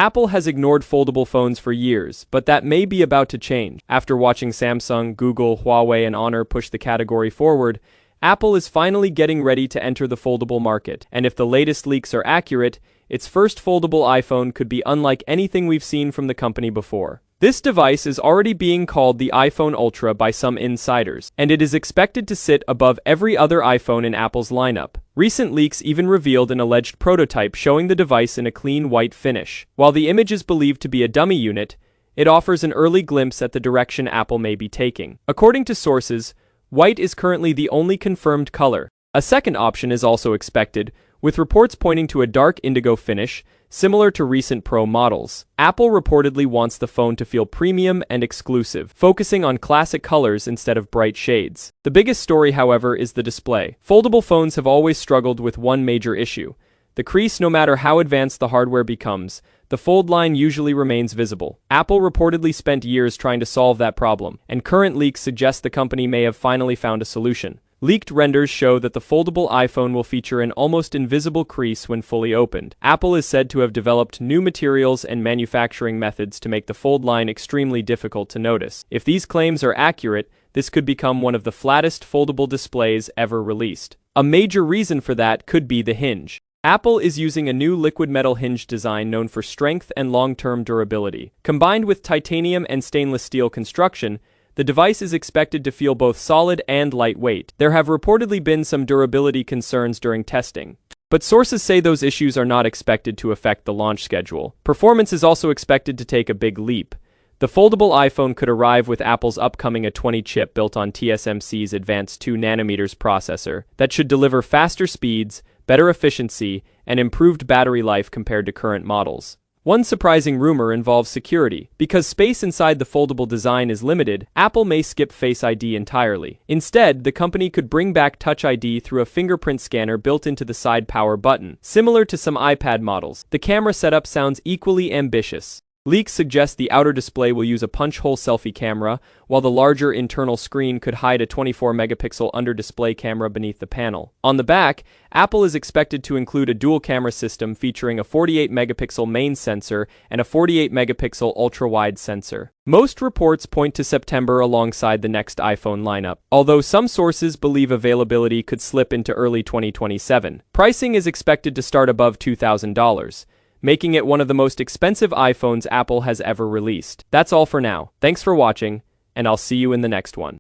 Apple has ignored foldable phones for years, but that may be about to change. After watching Samsung, Google, Huawei, and Honor push the category forward, Apple is finally getting ready to enter the foldable market, and if the latest leaks are accurate, its first foldable iPhone could be unlike anything we've seen from the company before. This device is already being called the iPhone Ultra by some insiders, and it is expected to sit above every other iPhone in Apple's lineup. Recent leaks even revealed an alleged prototype showing the device in a clean white finish. While the image is believed to be a dummy unit, it offers an early glimpse at the direction Apple may be taking. According to sources, white is currently the only confirmed color. A second option is also expected, with reports pointing to a dark indigo finish, similar to recent Pro models. Apple reportedly wants the phone to feel premium and exclusive, focusing on classic colors instead of bright shades. The biggest story, however, is the display. Foldable phones have always struggled with one major issue. The crease, no matter how advanced the hardware becomes, the fold line usually remains visible. Apple reportedly spent years trying to solve that problem, and current leaks suggest the company may have finally found a solution. Leaked renders show that the foldable iPhone will feature an almost invisible crease when fully opened. Apple is said to have developed new materials and manufacturing methods to make the fold line extremely difficult to notice. If these claims are accurate, this could become one of the flattest foldable displays ever released. A major reason for that could be the hinge. Apple is using a new liquid metal hinge design known for strength and long-term durability. Combined with titanium and stainless steel construction, the device is expected to feel both solid and lightweight. There have reportedly been some durability concerns during testing, but sources say those issues are not expected to affect the launch schedule. Performance is also expected to take a big leap. The foldable iPhone could arrive with Apple's upcoming A20 chip built on TSMC's advanced 2nm processor that should deliver faster speeds, better efficiency, and improved battery life compared to current models. One surprising rumor involves security. Because space inside the foldable design is limited, Apple may skip Face ID entirely. Instead, the company could bring back Touch ID through a fingerprint scanner built into the side power button. Similar to some iPad models, the camera setup sounds equally ambitious. Leaks suggest the outer display will use a punch-hole selfie camera, while the larger internal screen could hide a 24-megapixel under-display camera beneath the panel. On the back, Apple is expected to include a dual-camera system featuring a 48-megapixel main sensor and a 48-megapixel ultra-wide sensor. Most reports point to September alongside the next iPhone lineup, although some sources believe availability could slip into early 2027. Pricing is expected to start above $2,000. Making it one of the most expensive iPhones Apple has ever released. That's all for now. Thanks for watching, and I'll see you in the next one.